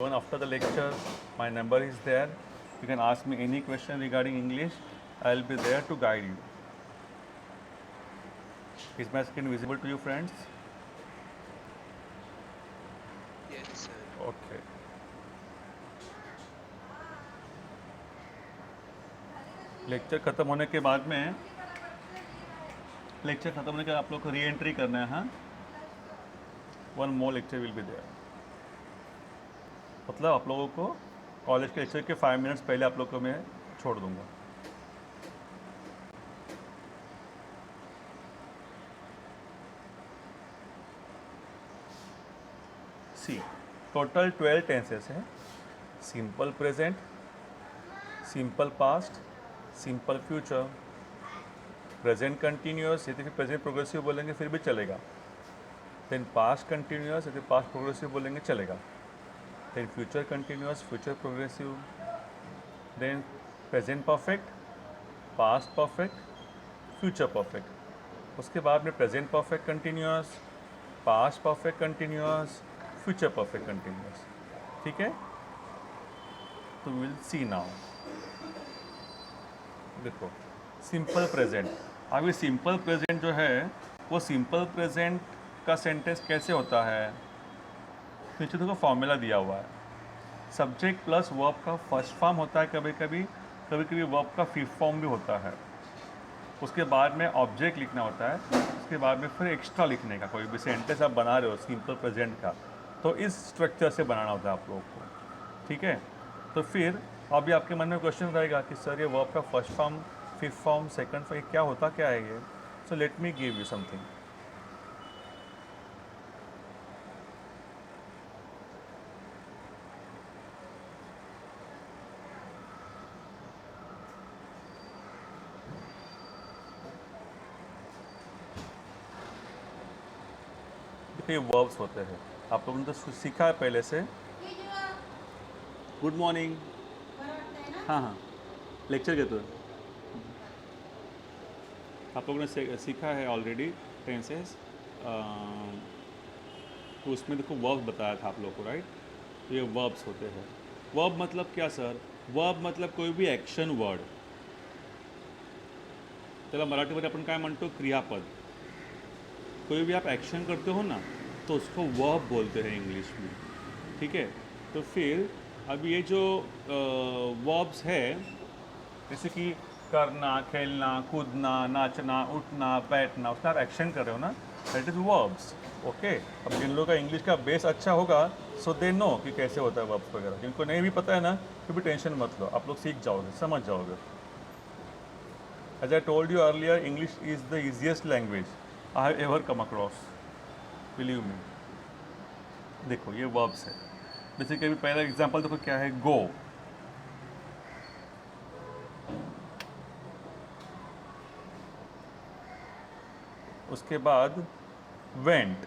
Even after the lecture, my number is there. You can ask me any question regarding English. I'll be there to guide you. Is my screen visible to you, friends? Yes, sir. Okay. Lecture ख़त्म होने के बाद में lecture ख़त्म होने के बाद आप लोग को री एंट्री करना है. हाँ, one more lecture will be there. मतलब आप लोगों को कॉलेज के लेक्चर के 5 मिनट्स पहले आप लोग को मैं छोड़ दूंगा. सी, टोटल 12 टेंसेस है. Simple present, simple past, simple future, present continuous. यदि फिर प्रेजेंट प्रोग्रेसिव बोलेंगे फिर भी चलेगा. देन पास्ट कंटिन्यूअस, यदि पास्ट प्रोग्रेसिव बोलेंगे चलेगा. Then future continuous, future progressive. Then present perfect, past perfect, future perfect. उसके बाद में present perfect continuous, past perfect continuous, future perfect continuous. ठीक है, तो विल सी नाउ. देखो, सिंपल प्रेजेंट. अब ये सिंपल प्रेजेंट जो है वो सिंपल प्रेजेंट का सेंटेंस कैसे होता है. नीचे देखो फॉर्मूला दिया हुआ है. सब्जेक्ट प्लस वर्ब का फर्स्ट फॉर्म होता है कभी कभी, कभी कभी वर्ब का फिफ्थ फॉर्म भी होता है. उसके बाद में ऑब्जेक्ट लिखना होता है. उसके बाद में फिर एक्स्ट्रा लिखने का. कोई भी सेंटेंस आप बना रहे हो सिंपल प्रेजेंट का, तो इस स्ट्रक्चर से बनाना होता है आप लोगों को. ठीक है, तो फिर अभी आपके मन में क्वेश्चन रहेगा कि सर ये वर्ब का first form, fifth form, second form क्या होता क्या है ये. So let me give you something. देखिए ये वर्ब्स होते हैं, आप लोगों ने तो सीखा है पहले से. Good morning. हाँ हाँ, लेक्चर के तो आप लोगों ने सीखा है ऑलरेडी टेंसेस. तो उसमें देखो वर्ब बताया था आप लोग को, राइट. तो ये वर्ब्स होते हैं. वर्ब मतलब क्या सर. वर्ब मतलब कोई भी ॲक्शन वर्ड. त्याला मराठीमध्ये आपण काय म्हणतो, क्रियापद. कोई भी आप एक्शन करते हो ना तो उसको वर्ब बोलते हैं इंग्लिश में. ठीक है, तो फिर अब ये जो वर्ब्स है, जैसे कि करना, खेलना, कूदना, नाचना, उठना, बैठना, उसका आप एक्शन कर रहे हो ना, दैट इज़ वर्ब्स. ओके, अब जिन लोगों का इंग्लिश का बेस अच्छा होगा सो दे नो कि कैसे होता है वर्ब्स वगैरह. जिनको नहीं भी पता है ना फिर भी टेंशन मत लो, आप लोग सीख जाओगे, समझ जाओगे. As I told you earlier, English is the easiest language I have ever come across, believe me. देखो ये वर्ब्स है. जैसे कि अभी पहला एग्जांपल देखो क्या है, गो. उसके बाद went.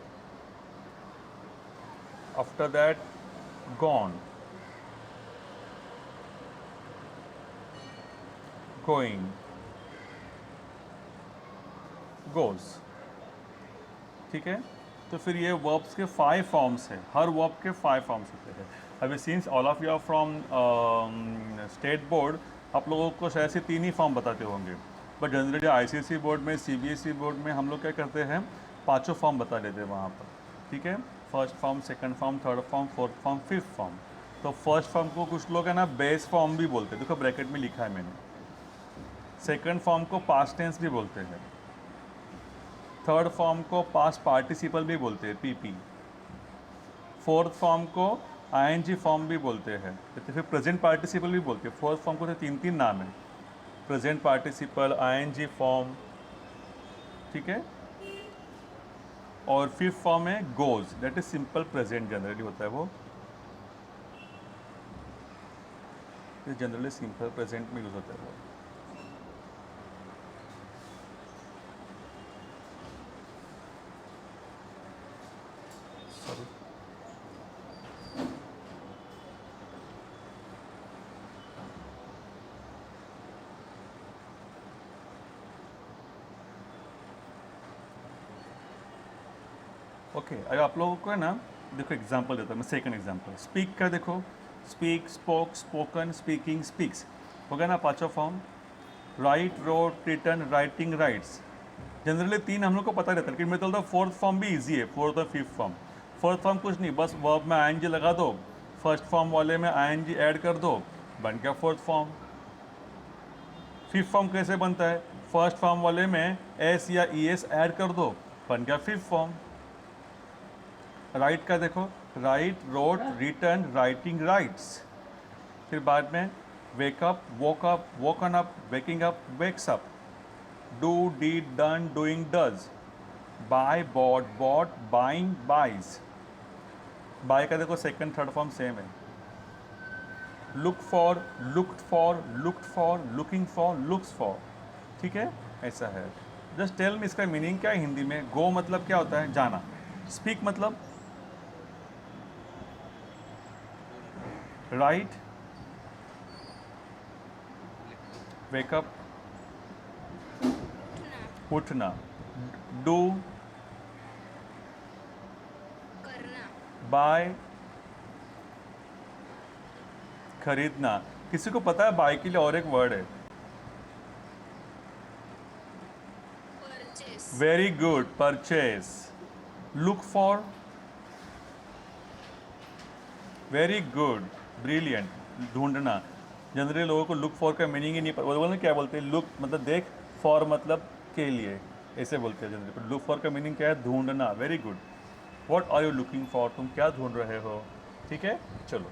After that gone, going, goes. ठीक है, तो फिर ये वर्ब्स के 5 फॉर्म्स हैं. हर वर्ब के 5 फॉर्म्स होते हैं. अभी since all of you are from state board, आप लोगों को शायद से 3 ही फॉर्म बताते होंगे. बट जनरली आईसीएसई बोर्ड में, सीबीएसई बोर्ड में हम लोग क्या करते हैं, 5 फॉर्म बता देते हैं वहाँ पर. ठीक है, first form, second form, third form, fourth form, fifth form. तो फर्स्ट फॉर्म को कुछ लोग है ना बेस फॉर्म भी बोलते हैं. देखो ब्रैकेट में लिखा है मैंने. सेकंड फॉर्म को पास्ट टेंस भी बोलते हैं. थर्ड फॉर्म को पास्ट पार्टिसिपल भी बोलते हैं, पीपी. फोर्थ फॉर्म को आईएनजी फॉर्म भी बोलते हैं. तो फिर प्रेजेंट पार्टिसिपल भी बोलते हैं. फोर्थ फॉर्म को तो 3 नाम है, प्रेजेंट पार्टिसिपल, आईएनजी फॉर्म. ठीक है, और फिफ्थ फॉर्म है goes, that is simple present. Generally होता है वो, जनरली सिंपल प्रेजेंट में यूज होता है वो. Sorry, okay. अब आप लोगों को है ना देखो एग्जांपल देता हूँ मैं, सेकंड एग्जांपल। स्पीक का देखो, speak, spoke, spoken, speaking, speaks, हो गया ना पांचों form. Write, wrote, written, writing, writes. Generally तीन हम लोग को पता रहता है, लेकिन मैं बोलता हूँ फोर्थ फॉर्म भी इजी है, फोर्थ और फिफ्थ फॉर्म। फोर्थ फॉर्म कुछ नहीं, बस वर्ब में आई लगा दो, फर्स्ट फॉर्म वाले में आई ऐड कर दो, बन गया फोर्थ फॉर्म। फिफ्थ फॉर्म कैसे बनता है, फर्स्ट फॉर्म वाले में एस या ई एस ऐड कर दो, बन गया फिफ्थ फॉर्म। राइट का देखो, write, wrote, written, writing, writes. फिर बाद में wake up, woke up, woken up, waking up, wakes up. Do, did, done, doing, does. Buy, bought, bought, buying, buys. Buy का देखो सेकंड थर्ड फॉर्म सेम है। Look for, looked for, looked for, looking for, looks for. ठीक है, ऐसा है। Just tell me इसका meaning क्या है हिंदी में। गो मतलब क्या होता है, जाना। स्पीक मतलब बोलना, राइट, लिखना, वेकअप, उठना, उठना। डू, करना, बाय, खरीदना। किसी को पता है बाय के लिए और एक वर्ड है? Purchase, very good, purchase. Look for, very good, brilliant, ढूंढना। जनरली लोगों को लुक फॉर का मीनिंग ही नहीं पता, वो बोलते क्या बोलते हैं, लुक मतलब देख, फॉर मतलब के लिए, ऐसे बोलते हैं जनरली। पर लुक फॉर का मीनिंग क्या है, ढूंढना। Very good, what are you looking for, तुम क्या ढूंढ रहे हो। ठीक है, चलो।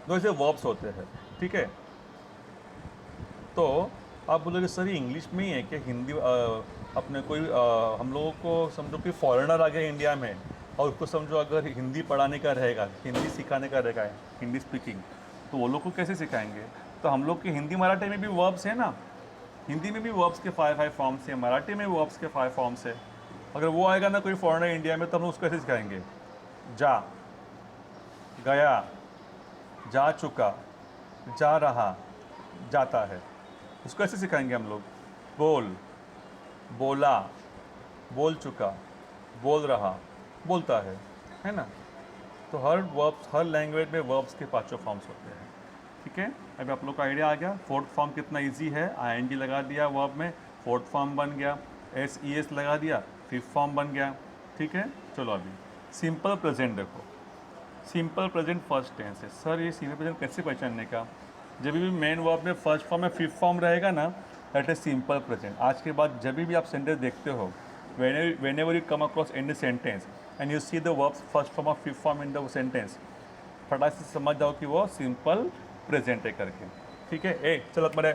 तो ऐसे वर्ब्स होते हैं, ठीक है। तो आप बोलोगे सर ये इंग्लिश में ही है क्या, हिंदी अपने कोई हम लोगों को समझो कि फॉरेनर आ गया इंडिया में और उसको समझो अगर हिंदी पढ़ाने का रहेगा, हिंदी सिखाने का रहेगा, हिंदी स्पीकिंग, तो वो लोग को कैसे सिखाएंगे। तो हम लोग के हिंदी मराठी में भी वर्ब्स है ना, हिंदी में भी वर्ब्स के 5 फॉर्म्स है, मराठी में वर्ब्स के 5 फॉर्म्स है। अगर वो आएगा ना कोई फॉरेनर इंडिया में, तो हम लोग उसको कैसे सिखाएंगे। जा, गया, जा चुका, जा रहा, जाता है, उसको ऐसे सिखाएंगे हम लोग। बोल, बोला, बोल चुका, बोल रहा, बोलता है ना। तो हर वर्ब्स, हर लैंग्वेज में वर्ब्स के पांचों फॉर्म्स होते हैं। ठीक है, अभी आप लोग को आइडिया आ गया फोर्थ फॉर्म कितना इजी है। आईएनजी लगा दिया वर्ब में, फोर्थ फॉर्म बन गया। एस ई एस लगा दिया, फिफ्थ फॉर्म बन गया। ठीक है, चलो अभी सिंपल प्रेजेंट देखो। सिंपल प्रेजेंट फर्स्ट टेंस है। सर ये सिंपल प्रेजेंट कैसे पहचानने का, जब भी मेन वर्ब में फर्स्ट फॉर्म में फिफ्थ फॉर्म रहेगा ना, दैट इज सिंपल प्रेजेंट। आज के बाद जब भी आप सेंटेंस देखते हो, whenever you come across any sentence and you see the verbs first form or fifth form in the sentence, फटाक से समझ जाओ कि वो सिंपल प्रेजेंट है करके। ठीक है, ए चलो तुम्हारे,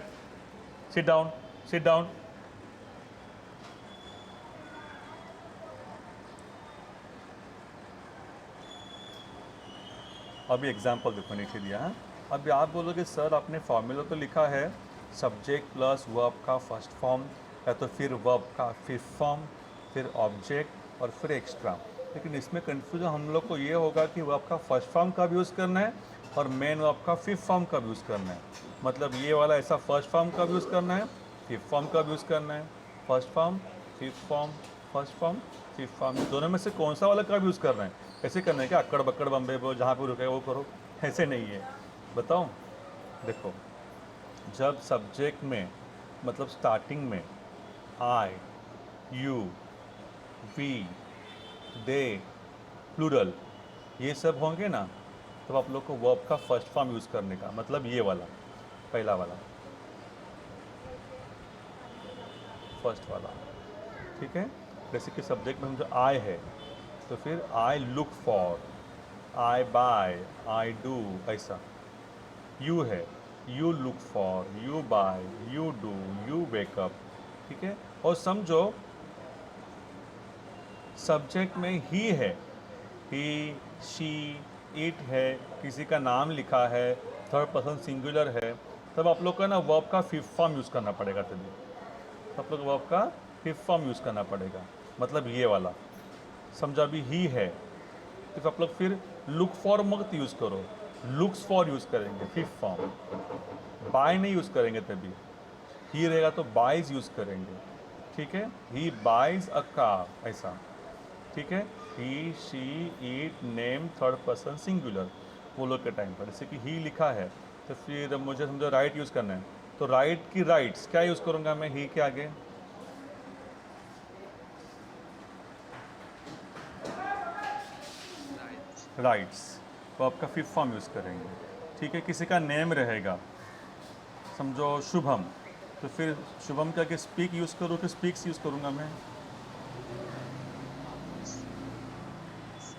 सिट डाउन, सिट डाउन। अभी एग्जाम्पल देखो नीचे दिया है। अभी आप बोलोगे सर आपने फॉर्मूला तो लिखा है सब्जेक्ट प्लस वर्ब का फर्स्ट फॉर्म, या तो फिर वर्ब का फिफ्थ फॉर्म, फिर ऑब्जेक्ट और फिर एक्स्ट्रा, लेकिन इसमें कन्फ्यूजन हम लोग को ये होगा कि वर्ब का फर्स्ट फॉर्म का भी यूज़ करना है और मेन वर्ब का फिफ्थ फॉर्म का भी यूज़ करना है। मतलब ये वाला ऐसा फर्स्ट फॉर्म का भी यूज़ करना है, फिफ्थ फॉर्म का भी यूज़ करना है। First form, fifth form, first form, fifth form, दोनों में से कौन सा वाला का भी यूज़ करना है। ऐसे करना है क्या, अक्कड़ बक्कड़ बम्बे वो जहाँ पे रुके वो करो, ऐसे नहीं है। बताओ, देखो, जब सब्जेक्ट में मतलब स्टार्टिंग में आई, यू, वी, दे, प्लूरल, ये सब होंगे ना, तब आप लोग को वर्ब का फर्स्ट फॉर्म यूज़ करने का, मतलब ये वाला, पहला वाला, फर्स्ट वाला। ठीक है, जैसे कि सब्जेक्ट में जो आई है, तो फिर I look for, I buy, I do, ऐसा। यू है, you look for, you buy, you do, you wake up. ठीक है, और समझो सब्जेक्ट में ही है, ही, शी, इट है, किसी का नाम लिखा है, थर्ड पर्सन सिंगुलर है, तब आप लोग का ना वर्ब का फिफ्थ फॉर्म यूज़ करना पड़ेगा। तभी आप लोग वर्ब का फिफ्थ फॉर्म यूज़ करना पड़ेगा, मतलब ये वाला। समझा, भी ही है तो आप लोग फिर लुक फॉर मत यूज़ करो, लुक्स फॉर यूज़ करेंगे फिफ्थ फॉर्म। बाय नहीं यूज़ करेंगे, तभी ही रहेगा तो बाइज यूज़ करेंगे। ठीक है, ही बाइज अ कार, ऐसा। ठीक है, he she it name third person singular वो लोग के टाइम पर, जैसे कि ही लिखा है तो फिर मुझे समझो राइट यूज़ करना है, तो राइट की राइट्स क्या यूज़ करूँगा मैं ही के आगे? Rights. राइट्स, तो आपका फिफ्थ फॉर्म यूज़ करेंगे। ठीक है, किसी का नेम रहेगा, समझो शुभम, तो फिर शुभम का आगे स्पीक यूज़ करूँ कि स्पीक्स यूज़ करूँगा मैं?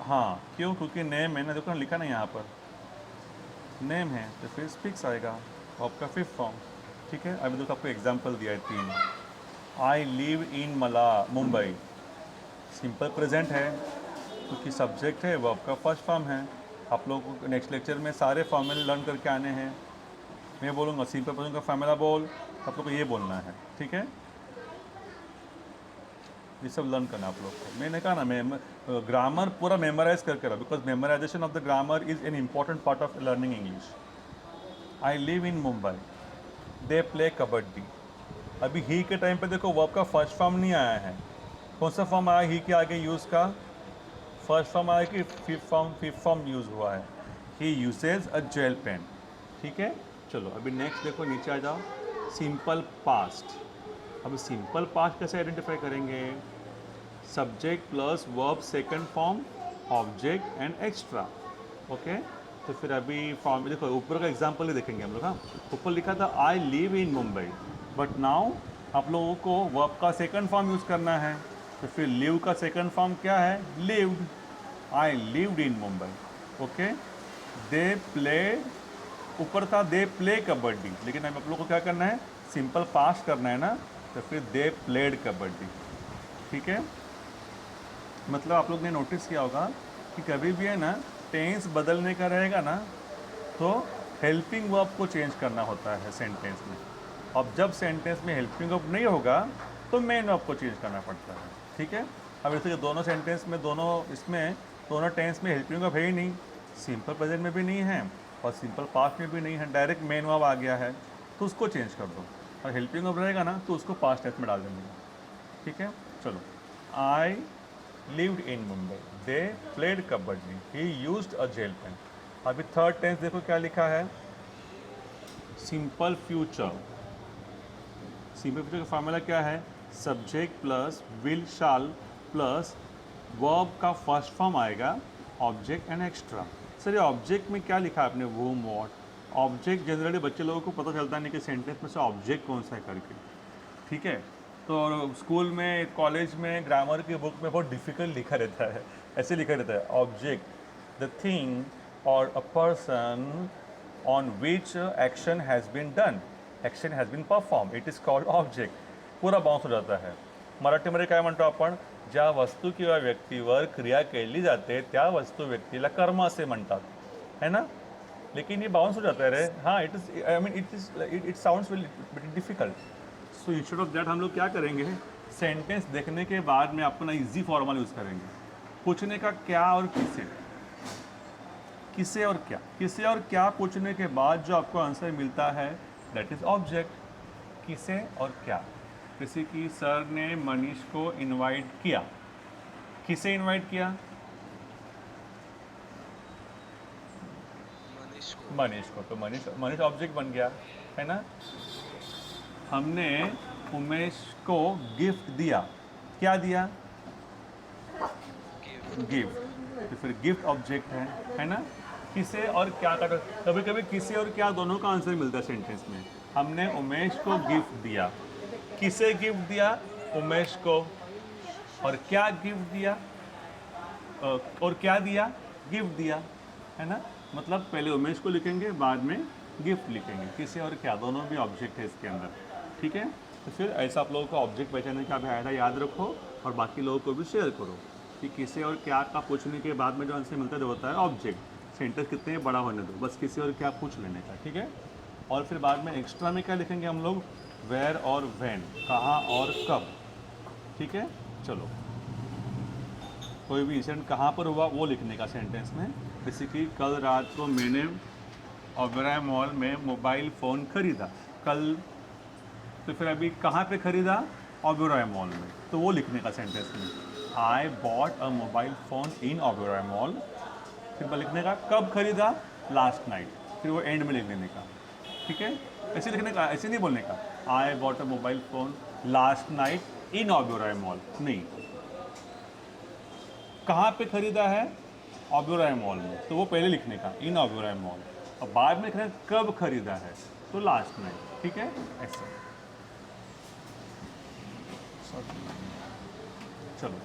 हाँ, क्यों? क्योंकि नेम है ना, देखो ना लिखा ना यहाँ पर नेम है, तो फिर स्पीक्स आएगा, वो आपका फिफ्थ फॉर्म। ठीक है, अभी देखो आपको एग्जांपल दिया है 3। I live in Mumbai, simple present है क्योंकि सब्जेक्ट है वो आपका फर्स्ट फॉर्म है। आप लोगों को नेक्स्ट लेक्चर में सारे फॉर्मूले लर्न करके आने हैं। मैं बोलूँगा सिंपल प्रेजेंट का फॉर्मूला बोल, आप लोग को ये बोलना है। ठीक है, ये सब लर्न करना आप लोग को। मैंने कहा ना, मैं ग्रामर पूरा मेमोराइज करके रहा, because memorisation of the grammar is an important part of learning English. I live in Mumbai, they play kabaddi. अभी ही के टाइम पे देखो वर्ब का फर्स्ट फॉर्म नहीं आया है। कौन सा फॉर्म आया ही के आगे यूज़ का? फर्स्ट फॉर्म आया कि फिफ्थ फॉर्म यूज़ हुआ है? ही यूजेज अ जेल पेन। ठीक है, चलो अभी नेक्स्ट देखो, नीचे आ जाओ, सिंपल पास्ट। अब सिंपल पास्ट कैसे आइडेंटिफाई करेंगे? Subject plus verb second form, object and extra. Okay, तो फिर अभी फॉर्म देखो, ऊपर का एग्जांपल ही देखेंगे हम लोग। हाँ, ऊपर लिखा था I live in Mumbai, but now आप लोगों को वर्ब का सेकंड फॉर्म यूज़ करना है, तो फिर लिव का सेकंड फॉर्म क्या है? Lived. I lived in Mumbai. Okay, they play, ऊपर था दे प्ले कबड्डी, लेकिन अब आप लोग को क्या करना है? सिंपल पास्ट करना है ना, तो फिर दे प्लेड कबड्डी। ठीक है, मतलब आप लोग ने नोटिस किया होगा कि कभी भी है ना टेंस बदलने का रहेगा ना, तो हेल्पिंग वर्ब को चेंज करना होता है सेंटेंस में। अब जब सेंटेंस में हेल्पिंग वर्ब नहीं होगा तो मेन वर्ब को चेंज करना पड़ता है। ठीक है, अब जैसे कि दोनों सेंटेंस में, दोनों टेंस में हेल्पिंग वर्ब है ही नहीं, सिंपल प्रेजेंट में भी नहीं है और सिंपल पास्ट में भी नहीं है, डायरेक्ट मेन वर्ब आ गया है, तो उसको चेंज कर दो। और हेल्पिंग वर्ब रहेगा ना तो उसको पास्ट टेंस में डाल देंगे। ठीक है, चलो, आई lived in Mumbai, they played kabaddi, he used a jail pen। अभी थर्ड टेंस देखो क्या लिखा है? Simple future. सिंपल फ्यूचर का फॉर्मूला क्या है? Subject plus will shall plus verb का फर्स्ट फॉर्म आएगा, ऑब्जेक्ट एंड एक्स्ट्रा। सर ये ऑब्जेक्ट में क्या लिखा है आपने? वूम वॉट। ऑब्जेक्ट जनरली बच्चे लोगों को पता चलता नहीं कि सेंटेंस में से ऑब्जेक्ट कौन सा है करके। ठीक है, तो स्कूल में, कॉलेज में, ग्रामर की बुक में बहुत डिफ़िकल्ट लिखा रहता है, ऐसे लिखा रहता है, object the thing or a person on which action has been done, action has been perform, it is called object. पूरा बाउंस हो जाता है। मराठीमध्ये काय म्हणतो आपण? ज्या वस्तू किंवा व्यक्तीवर क्रिया केली जाते त्या वस्तू व्यक्तीला कर्म असे म्हणतात, है ना? लेकिन ये बाउंस हो जाता है रे। हाँ, it is, I mean it sounds very difficult. So instead of that हम लोग क्या करेंगे? सेंटेंस देखने के बाद में अपना इजी फॉर्मल यूज़ करेंगे। पूछने का क्या और किसे, किसे और क्या, किसे और क्या पूछने के बाद जो आपको आंसर मिलता है दैट इज़ ऑब्जेक्ट। किसे और क्या, जैसे कि सर ने मनीष को इनवाइट किया, किसे इनवाइट किया? मनीष को, तो मनीष ऑब्जेक्ट बन गया, है ना? हमने उमेश को गिफ्ट दिया, क्या दिया? गिफ्ट, तो फिर गिफ्ट ऑब्जेक्ट है ना? किसे और क्या का, कभी कभी किसे और क्या दोनों का आंसर मिलता है सेंटेंस में। हमने उमेश को गिफ्ट दिया, किसे गिफ्ट दिया? उमेश को। और क्या गिफ्ट दिया? और क्या दिया? गिफ्ट दिया, है ना? मतलब पहले उमेश को लिखेंगे, बाद में गिफ्ट लिखेंगे। किसे और क्या दोनों भी ऑब्जेक्ट है इसके अंदर। ठीक है, तो फिर ऐसा आप लोगों को ऑब्जेक्ट पहचानने का आइडिया याद रखो और बाकी लोगों को भी शेयर करो कि किसे और क्या का पूछने के बाद में जो आंसर मिलता है होता है ऑब्जेक्ट। सेंटेंस कितने बड़ा होने दो, बस किसी और क्या पूछ लेने का। ठीक है, और फिर बाद में एक्स्ट्रा में क्या लिखेंगे हम लोग? वेयर और व्हेन, कहाँ और कब। ठीक है, चलो, कोई भी इंसिडेंट कहाँ पर हुआ वो लिखने का सेंटेंस में। जैसे कि कल रात को मैंने ओबेरॉय मॉल में मोबाइल फ़ोन खरीदा, कल, तो फिर अभी कहाँ पे ख़रीदा? ओबेरॉय मॉल में, तो वो लिखने का सेंटेंस में। I bought a mobile phone in Oberoi mall. फिर लिखने का कब खरीदा, लास्ट नाइट, फिर वो एंड में लिख देने का, ठीक है। ऐसे लिखने का, ऐसे नहीं बोलने का I bought a mobile phone last night in Oberoi mall, नहीं। कहाँ पे खरीदा है, ओबेरॉय मॉल में, तो वो पहले लिखने का इन ओबेरॉय मॉल, और बाद में लिखना है कब खरीदा है, तो लास्ट नाइट, ठीक है, ऐसे। चलो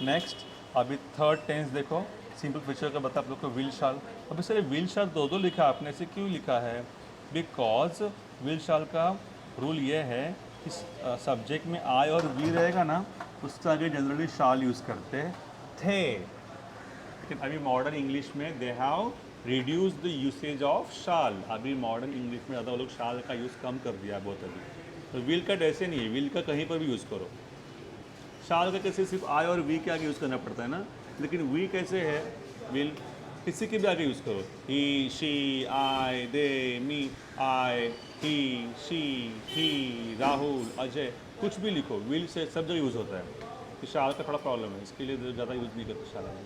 नेक्स्ट, अभी थर्ड टेंस देखो, सिंपल फ्यूचर का बता आप लोग को विल शाल। अभी सर विल शाल दो लिखा आपने, से क्यों लिखा है, बिकॉज विल शाल का रूल ये है कि सब्जेक्ट में आई और वी रहेगा ना, उसके आगे जनरली शाल यूज़ करते थे, लेकिन अभी मॉडर्न इंग्लिश में they have reduce the usage of shall. अभी मॉडर्न इंग्लिश में ज़्यादा वो लोग शाल का यूज़ कम कर दिया बहुत अभी। तो विल का ऐसे नहीं है, विल का कहीं पर भी यूज़ करो। शाल का कैसे सिर्फ आई और वी के आगे यूज़ करना पड़ता है ना, लेकिन वी कैसे है, विल किसी के भी आगे यूज़ करो, he she I they me, I he she he Rahul Ajay, कुछ भी लिखो, विल से सब जगह यूज़ होता है। तो शाल का थोड़ा प्रॉब्लम है, इसके लिए ज़्यादा यूज़ नहीं करते शाल में।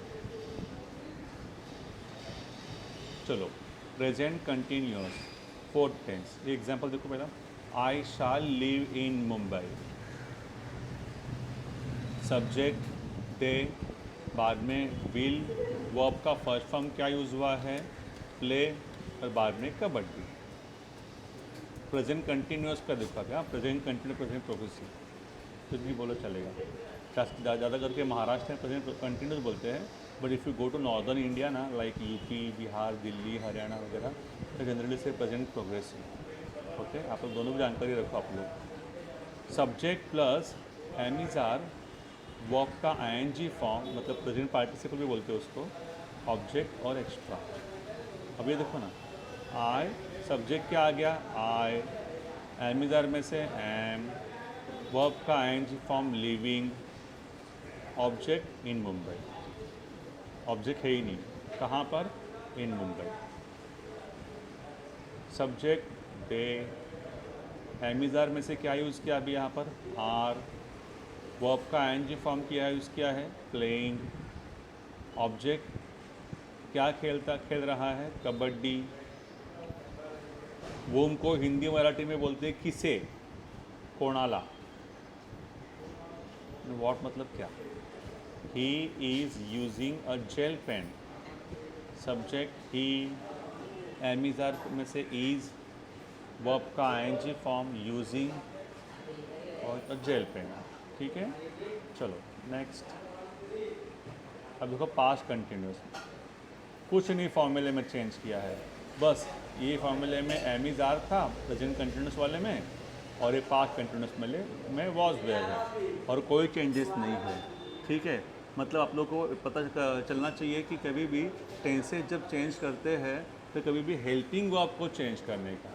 चलो प्रेजेंट कंटिन्यूअस फोर्थ टेंस, ये एग्जांपल देखो पहला, आई शाल live in Mumbai, subject they, बाद में विल, वर्ब का फर्स्ट फॉर्म क्या यूज़ हुआ है, प्ले, और बाद में कबड्डी। प्रेजेंट कंटिन्यूअस का देखा क्या, प्रेजेंट कंटिन्यूस, प्रेजेंट प्रोग्रेसिव, कुछ भी बोलो चलेगा। ज़्यादा करके महाराष्ट्र में प्रेजेंट कंटिन्यूस बोलते हैं, but if you go to northern India ना, लाइक यूपी, बिहार, दिल्ली, हरियाणा वगैरह, तो जनरली से प्रेजेंट प्रोग्रेसिव। ओके, आप लोग दोनों की जानकारी रखो आप लोग। सब्जेक्ट प्लस एमिजार, वर्ब का आईएनजी फॉर्म, मतलब प्रेजेंट पार्टिसिपल भी बोलते हैं उसको, ऑब्जेक्ट और एक्स्ट्रा। अब ये देखो ना, आई सब्जेक्ट क्या आ गया, आई, एमिजार में से एम, वर्ब का ING form living, object in Mumbai, object है ही नहीं, कहाँ पर, in Mumbai. Subject they, am is are में से क्या यूज़ किया अभी यहाँ पर, आर, वर्ब का आईएनजी फॉर्म किया यूज़ किया है, प्लेइंग, ऑब्जेक्ट क्या खेल रहा है, कबड्डी। वोम को हिंदी मराठी में बोलते हैं किसे, कोणाला। वॉट मतलब क्या, he is using a gel pen, subject he, am is are में से इज़, वर्ब का आईएनजी फॉर्म यूजिंग, और जेल पेन, ठीक है। चलो नेक्स्ट, अब देखो पास्ट कंटिन्यूस, कुछ नहीं फॉर्मूले में चेंज किया है, बस ये फॉर्मूले में एमिजार था प्रेजेंट कंटिन्यूस वाले में, और ये पास्ट कंटिन्यूस में वॉज देयर है, और कोई चेंजेस नहीं है, ठीक है। मतलब आप लोग को पता चलना चाहिए कि कभी भी टेंसेज जब चेंज करते हैं तो कभी भी हेल्पिंग वर्ब को चेंज करने का,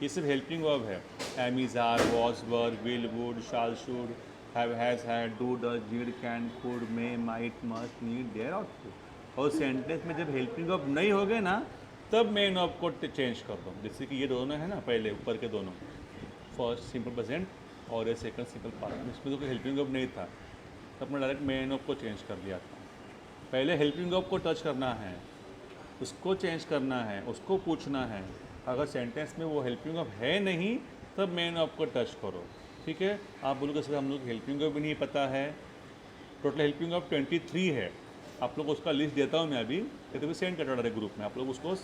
ये सिर्फ हेल्पिंग वर्ब है, am is are, was, were, will, would, shall, should, have, has, had, do, does, did, can, could, may, might, must, need, dare, ought to. और सेंटेंस में जब हेल्पिंग वर्ब नहीं हो गए ना, तब मेन वर्ब को चेंज कर दो, जैसे कि ये दोनों है ना, पहले ऊपर के दोनों, फर्स्ट सिंपल प्रेजेंट और ये सेकंड सिंपल पास्ट, इसमें तो कोई हेल्पिंग वर्ब नहीं था, तब मैं डायरेक्ट मेन वर्ब को चेंज कर दिया था। पहले हेल्पिंग वर्ब को टच करना है, उसको चेंज करना है, उसको पूछना है, अगर सेंटेंस में वो हेल्पिंग वर्ब है नहीं तब मेन वर्ब को टच करो, ठीक है। आप बोलोगे सर हम लोग हेल्पिंग वर्ब भी नहीं पता है, टोटल हेल्पिंग वर्ब 23 है, आप लोग उसका लिस्ट देता हूँ मैं अभी, ये तो भी सेंड कर डायरेक्ट ग्रुप में, आप लोग उसको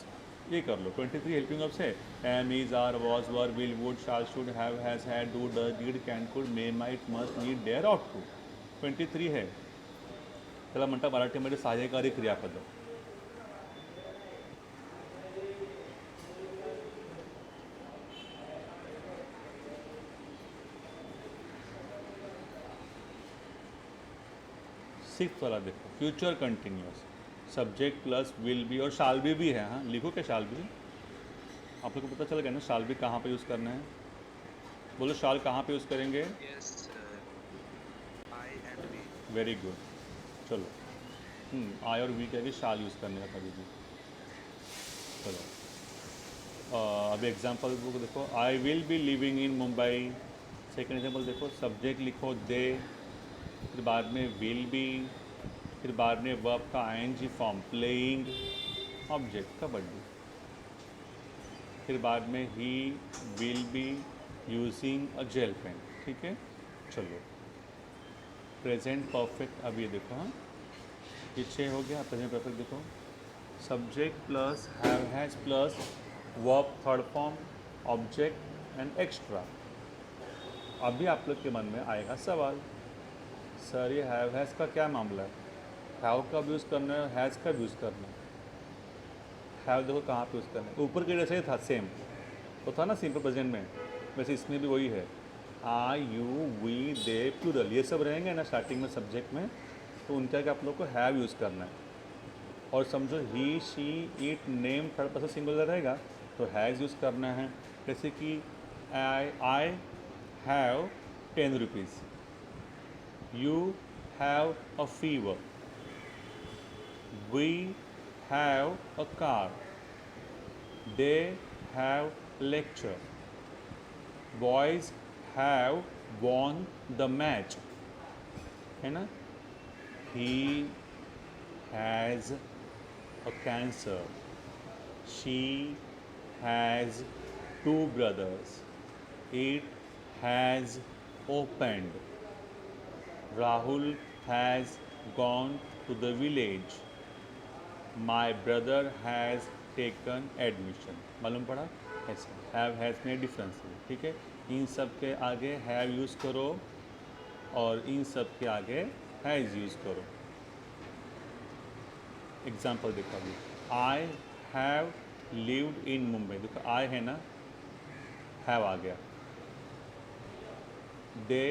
ये कर लो। 23 हेल्पिंग वर्ब्स है, am, is, are, was, were, will, would, shall, should, have, has, had, do, does, did, can, could, may, might, must, need, dare, ought to, 23 है। त्याला म्हणतात मराठीमध्ये सहाय्यकारी क्रियापद। सिक्स वाला देखो, future continuous, subject plus will be और shall be है, हाँ लिखो क्या शाल बी, आप लोग को पता चल गया ना शाल बी कहाँ पे यूज़ करना है, बोलो शाल कहाँ पे यूज़ करेंगे, Yes, I and we. Very good. चलो आई और वी के आगे शाल यूज़ करने का कभी भी। चलो अभी एग्जांपल बुक देखो, I will be living in Mumbai, second example देखो, सब्जेक्ट लिखो दे, फिर बाद में विल बी, फिर बाद में वर्ब का ING form playing, object kabaddi. फिर बाद में he will be using a gel pen. ठीक है, चलो प्रेजेंट परफेक्ट। अब ये देखो, हाँ ये 6 हो गया। प्रेजेंट परफेक्ट देखो, subject plus have has plus verb third form object and extra. अभी आप लोग के मन में आएगा सवाल, सर ये हैव हैज़ का क्या मामला है? हैव कब यूज़ करना है, हैज़ कब यूज़ करना है? हैव देखो कहाँ पे यूज़ करना है, ऊपर के जैसे ही था सेम तो था ना सिंपल प्रेजेंट में, वैसे इसमें भी वही है। आई यू वी दे प्लूरल ये सब रहेंगे ना स्टार्टिंग में सब्जेक्ट में, तो उनका क्या आप लोग को हैव यूज़ करना है। और समझो he she it name third person singular रहेगा तो हैज़ यूज़ करना है। जैसे कि I have 10 rupees, you have a fever, we have a car, they have lecture, boys have won the match, है ना? He has a cancer, she has 2 brothers, it has opened, Rahul has gone to the village, my brother has taken admission। मालूम पड़ा ऐसे have has में difference है। ठीक है, इन सब के आगे हैव यूज़ करो और इन सब के आगे हैज़ यूज़ करो। एग्जाम्पल देखो अभी, I have lived in Mumbai, देखो आई है ना, हैव आ गया। दे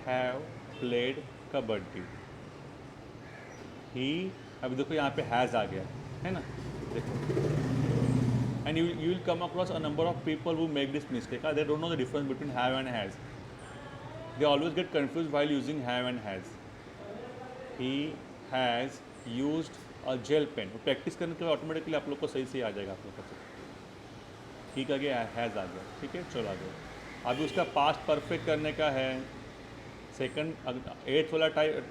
हैव प्लेड कबड्डी, ही, अभी देखो यहाँ पे हैज़ आ गया है ना, देखो। And you will come across a number of people who make this mistake, they don't know the difference between have and has, they always get confuse while using have and has. He has used a gel pen, practice करने के लिए automatically आप लोग को सही से आ जाएगा आप लोग को। ठीक आ गया, हैज़ आ गया। ठीक है, चलो आ गया। अभी उसका पास्ट परफेक्ट करने का है। सेकंड 8th वाला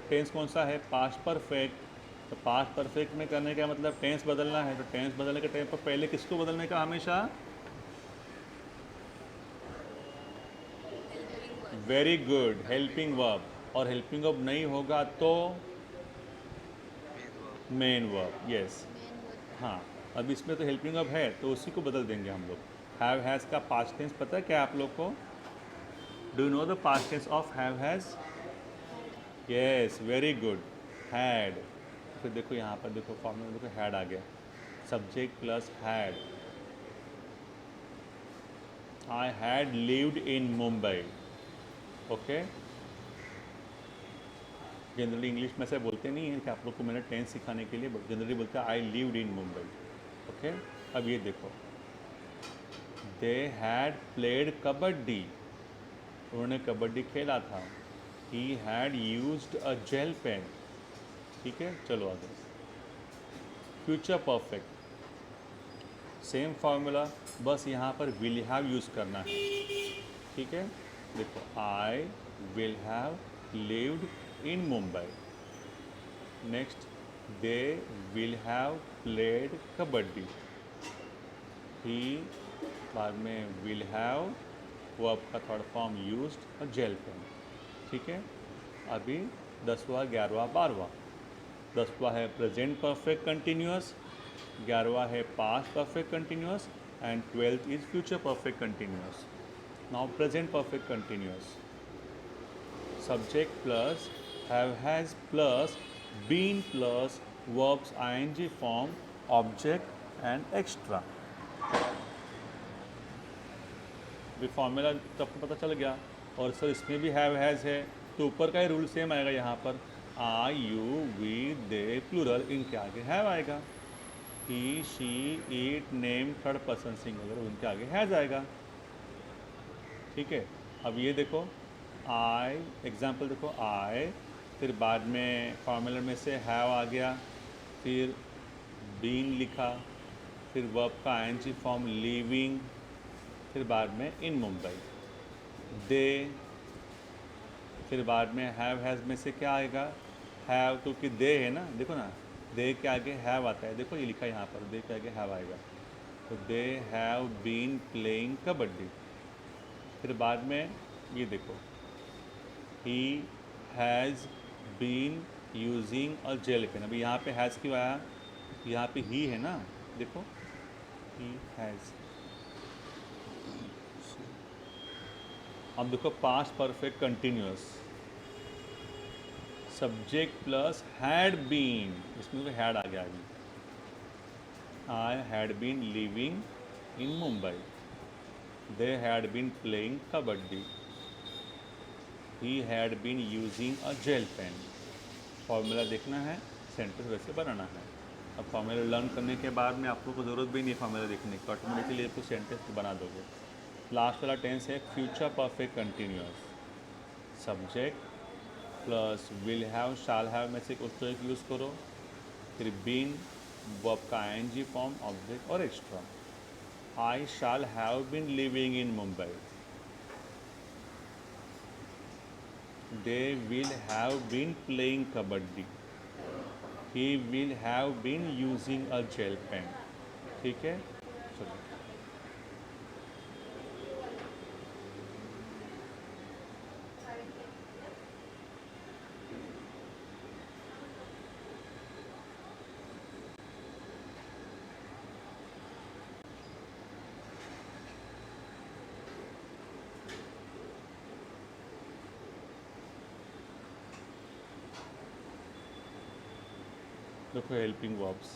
टेंस कौन सा है? Past perfect. तो पास्ट परफेक्ट में करने का मतलब टेंस बदलना है, तो टेंस बदलने के टाइम पर पहले किसको बदलने का? हमेशा helping verb. Very good, helping verb. और हेल्पिंग वर्ब नहीं होगा तो main verb. Main verb. Yes, main verb. हाँ। अब इसमें तो हेल्पिंग वर्ब है तो उसी को बदल देंगे हम लोग। हैव हैज़ का पास्ट टेंस पता है क्या आप लोग को? Do you know the past tense of have has? Yes, very good, had. फिर देखो यहाँ पर देखो फॉर्मूला देखो, हैड आ गया, subject plus had. I had lived in Mumbai. Okay, generally English में से बोलते नहीं है कि आप लोग को मैंने टेंस सिखाने के लिए जनरली बोलते हैं I lived in Mumbai. Okay, अब ये देखो, दे हैड प्लेड कबड्डी, उन्होंने कबड्डी खेला था। He had used a gel pen. ठीक है, चलो आगे। फ्यूचर परफेक्ट सेम फार्मूला, बस यहाँ पर विल हैव यूज़ करना है। ठीक है, देखो, I will have lived in Mumbai. Next, they will have played kabaddi. He, बाद में विल हैव वर्ब का थर्ड फॉर्म यूज्ड और जेल पेन। ठीक है, अभी 10वां 11वां 12वां। 10वां है प्रेजेंट परफेक्ट कंटिन्यूअस, 11वां है past perfect continuous and 12th is future perfect continuous. Now present perfect continuous, subject plus have has plus been plus verbs ING form object and extra. भी formula तो आपको पता चल गया। और सर इसमें भी हैव हैज़ है तो ऊपर का ही रूल सेम आएगा। यहाँ पर I you we they plural, इनके आगे हैव आएगा। He she it name third person singular, उनके आगे हैज़ आएगा। ठीक है, अब ये देखो, आई एग्जाम्पल देखो, आई, फिर बाद में फॉर्मूला में से हैव आ गया, फिर बीइंग लिखा, फिर वर्ब का आईएनजी फॉर्म लिविंग, फिर बाद में इन मुंबई। दे, फिर बाद में हैव हैज़ में से क्या आएगा? हैव, क्योंकि दे है ना, देखो ना, दे के आगे हैव आता है, देखो ये लिखा है यहाँ पर, दे के आगे हैव आएगा, तो they have been playing kabaddi. फिर बाद में ये देखो, he has been using a gel pen. अभी यहाँ पे हैज़ क्यों आया, यहाँ पे ही है ना, देखो, ही हैज़। अब देखो past perfect continuous, subject plus had been, इसमें तो हैड आ गया अभी। I had been living in Mumbai, they had been playing kabaddi, he had been using a gel pen. Formula देखना है, सेंटेंस वैसे बनाना है। अब फॉर्मूला लर्न करने के बाद में आप लोग को ज़रूरत भी नहीं है फॉर्मूला देखने की, ऑटोमेटिकली आपको सेंटेंस बना दोगे। लास्ट वाला टेंस है future perfect continuous, subject plus will have shall have में से कुछ तो एक यूज़ करो, फिर बीन वर्ब का आईएनजी फॉर्म, ऑब्जेक्ट और extra. I shall have been living in Mumbai, they will have been playing kabaddi, he will have been using a gel pen. ठीक है, चलो। देखो helping verbs,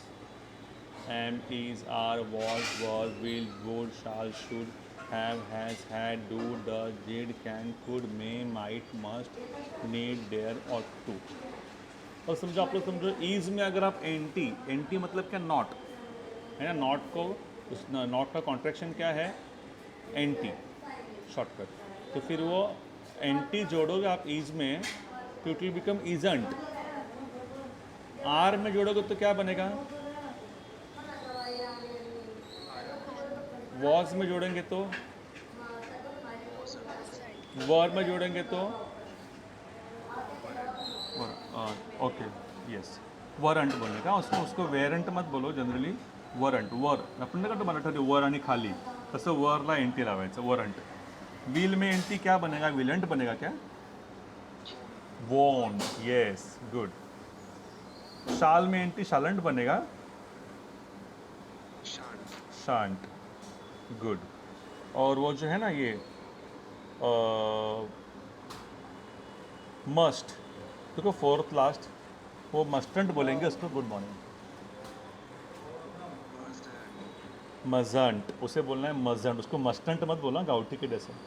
am, is, are, was, will, would, shall, should, have, has, had, do, does, did, can, could, may, might, must, need, dare, ought to। और समझो, आप लोग समझो, ease में अगर आप एंटी, एंटी मतलब क्या, नॉट है ना, नॉट को, उस नॉट का कॉन्ट्रैक्शन क्या है, एंटी, शॉर्टकट। तो फिर वो एंटी जोड़ोगे आप ईज में तो it will become isn't. Are में जोड़ोगे तो क्या बनेगा, वॉज में जोड़ेंगे तो, wasn't, वर में जोड़ेंगे तो, weren't, ओके, यस, वरंट बोलेगा उसको, उसको वेरंट मत बोलो जनरली, वरंट, वर आपण का मराठी वर आणि खाली, तसं वरला एंटी लावायचं, वरंट। विल में एंटी क्या बनेगा, विलंट बनेगा क्या, won't, वोन, यस, गुड। शाल में एंटी शालंट बनेगा, shan't, शांट, गुड। और वो जो है ना ये मस्ट, देखो फोर्थ लास्ट, वो मस्टंट बोलेंगे उसको, गुड मॉर्निंग, mustn't, मजंट, उसे बोलना है मजंट, उसको मस्टंट मत बोलना गाउटी के जैसे।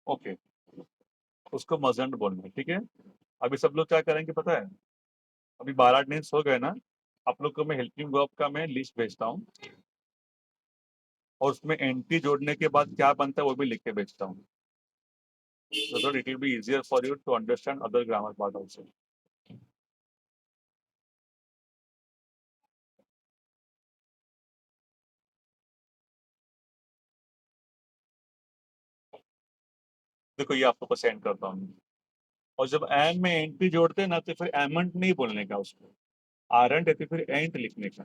ओके, उसको मजंट बोलना है, ठीक है। अभी सब लोग क्या करेंगे पता है, अभी 12 हो गए ना, आप लोग को मैं हेल्पिंग वर्ब का मैं लिस्ट भेजता हूँ, और उसमें एंटी जोड़ने के बाद क्या बनता है वो भी लिख के भेजता हूँ, so that it will be easier for you to understand other grammar part also। देखो ये आप लोग को सेंड करता हूँ, और जब एम में एंटी जोड़ते हैं ना तो फिर एमंट नहीं बोलने का उसको, आरंट है तो फिर एंट लिखने का।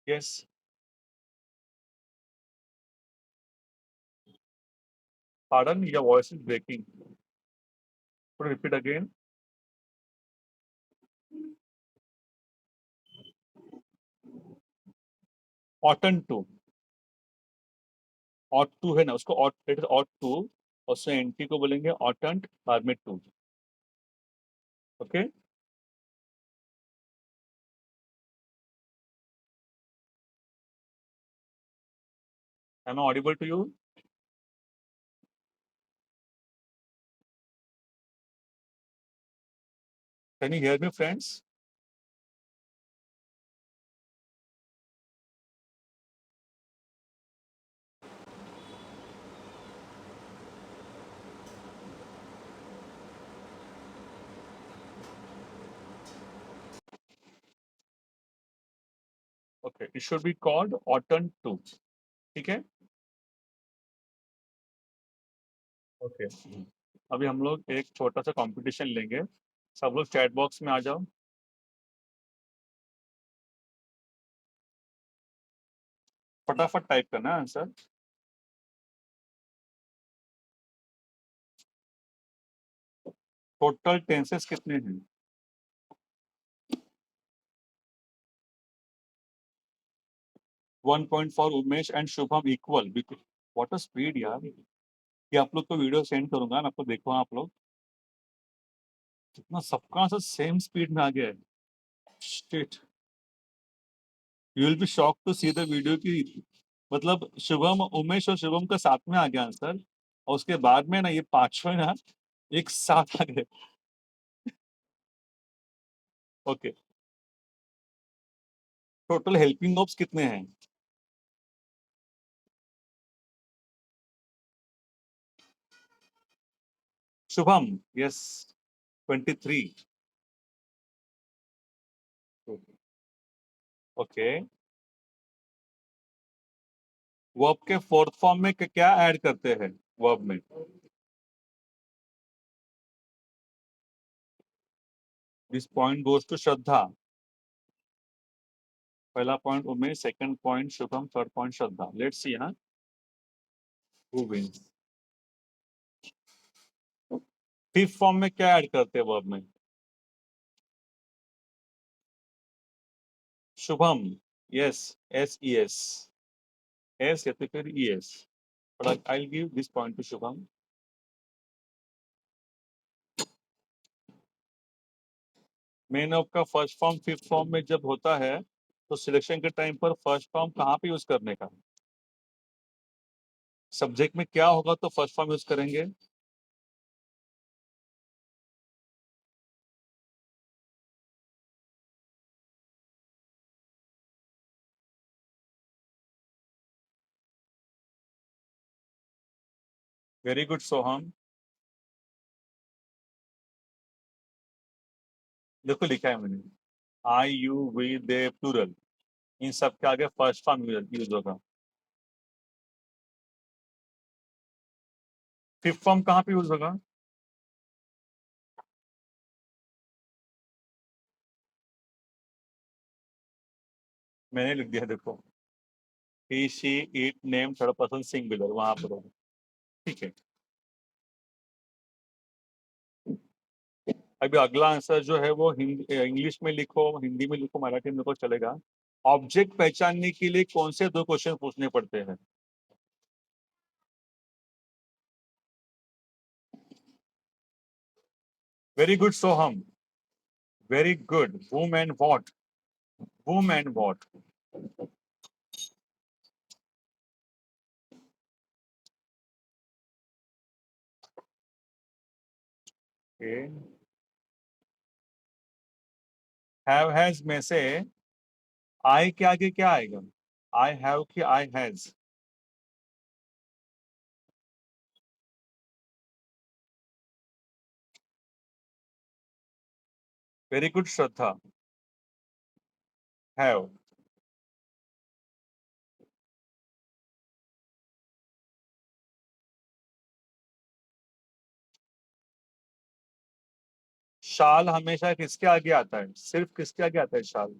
Yes, pardon, your voice is breaking, repeat again. Oughtn't to, ought to है ना, उसको ought, it is ought to, और उससे एंटी को बोलेंगे ऑटंट बाद में to. Okay, am I audible to you? Can you hear me friends? Okay, it should be called oughtn't to, ठीक है? ओके, अभी हम लोग एक छोटा सा कंपटीशन लेंगे, सब लोग चैट बॉक्स में आ जाओ। फटाफट टाइप करना है आंसर। टोटल टेंसेस कितने हैं? 1.4 Umesh and Shubham equal. What a speed यार! ये आप लोग को वीडियो सेंड करूंगा, मैं आपको देखो आप लोग कितना सबका सब सेम स्पीड में आ गया है। Shit, you will be shock to see the video की, मतलब शुभम, उमेश और शुभम का साथ में आ गया आंसर, और उसके बाद में ना ये पांचों ना एक साथ आ गए। ओके, टोटल हेल्पिंग ऑप्स कितने हैं? शुभम, यस, 23। ओके, वर्ब के फोर्थ फॉर्म में क्या ऐड करते हैं वर्ब में? दिस पॉइंट गोज टू श्रद्धा। पहला point Umesh, second point Shubham, third point Shraddha. Let's see हाँ, हु विंस। फिफ्थ फॉर्म में क्या ऐड करते हैं वर्ब में? Shubham, yes, S E S, S या तो फिर E S, but I will give this point two Shubham. Main of का फर्स्ट फॉर्म फिफ्थ फॉर्म में जब होता है तो सिलेक्शन के टाइम पर फर्स्ट फॉर्म कहाँ पे यूज करने का? सब्जेक्ट में क्या होगा तो फर्स्ट फॉर्म यूज करेंगे? Very good Soham. देखो लिखा है मैंने, I you we they plural, इन सब के आगे फर्स्ट फॉर्म यूज होगा। फिफ्थ फॉर्म कहाँ पे यूज होगा? मैंने लिख दिया देखो, he she it name third person singular, वहां पर होगा, ठीक है। अभी अगला आंसर जो है वो हिंदी इंग्लिश में लिखो, हिंदी में लिखो, मराठी में लिखो, चलेगा। ऑब्जेक्ट पहचानने के लिए कौन से दो क्वेश्चन पूछने पड़ते हैं? Very good Soham, very good. whom and what, whom and what। okay। Have has में से आई के आगे क्या आएगा? आई हैव कि I has? Very good Shraddha, have. Shall हमेशा किसके आगे आता है? सिर्फ किसके आगे आता है शाल?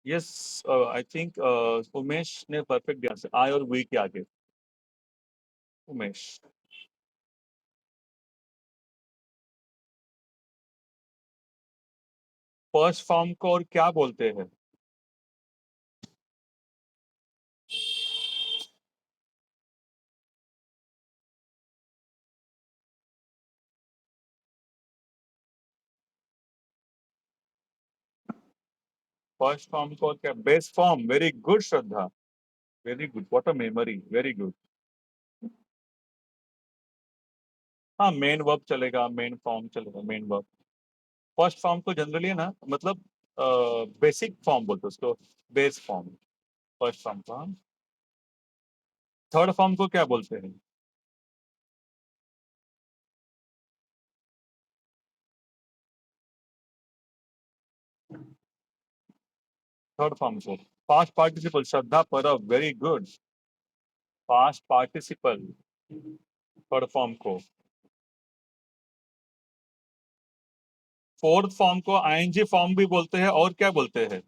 यस, आई थिंक उमेश ने परफेक्ट दिया आंसर, आई और वी के आगे। उमेश, फर्स्ट फॉर्म को और क्या बोलते हैं? फर्स्ट फॉर्म को क्या? Base form. Very good Shraddha, very good, what a memory, very good. हाँ, मेन वर्ब चलेगा, मेन फॉर्म चलेगा, मेन वर्ब। फर्स्ट फॉर्म को जनरली है ना, मतलब बेसिक फॉर्म बोलते हैं उसको, बेस फॉर्म, फर्स्ट फॉर्म का। थर्ड फॉर्म को क्या बोलते हैं? थर्ड फॉर्म को पास्ट पार्टिसिपल। श्रद्धा, परब, very good, past participle third form को। फोर्थ फॉर्म को आईएनजी फॉर्म भी बोलते हैं, और क्या बोलते हैं?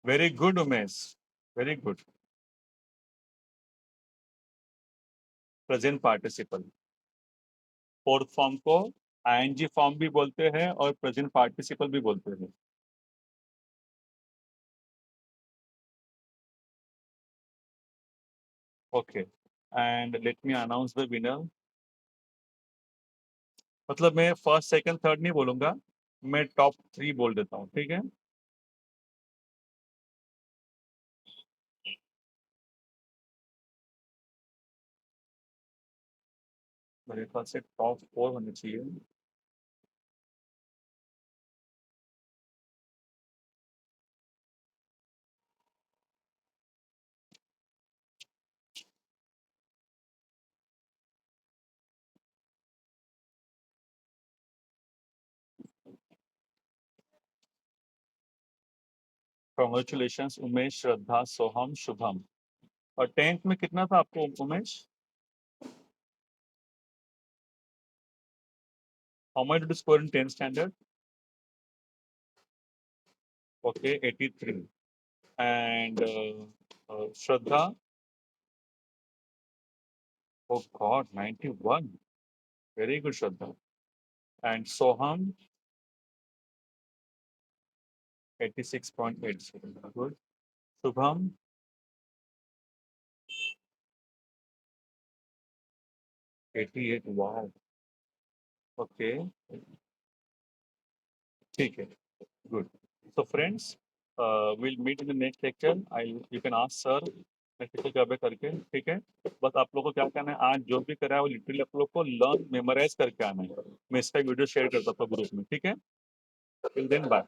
Very good Umesh, very good, present participle. Fourth form को आईएनजी फॉर्म भी बोलते हैं और प्रेजेंट पार्टिसिपल भी बोलते हैं। Okay, and let me announce the winner. मतलब मैं फर्स्ट सेकंड थर्ड नहीं बोलूंगा, मैं टॉप 3 बोल देता हूँ, ठीक है? मेरे पास से टॉप 4 होने चाहिए। कॉन्ग्रेचुलेशन उमेश, श्रद्धा, सोहम, शुभम। और 10th में कितना था आपको Umesh? How much did you score in 10th standard? Okay, 83। And Shraddha? Oh God, 91, very good Shraddha. And Soham? 86.87, good. Shubham? 88, wow, okay, ठीक है, good. So friends, we'll meet in the next lecture. You can ask sir practical job करके, ठीक है? बस आप लोगों को क्या करना है, आज जो भी करा है वो लिटरली आप लोग को लर्न मेमोराइज करके आना है। मैं इसका वीडियो शेयर करता था ग्रुप में, ठीक है? Till then bye.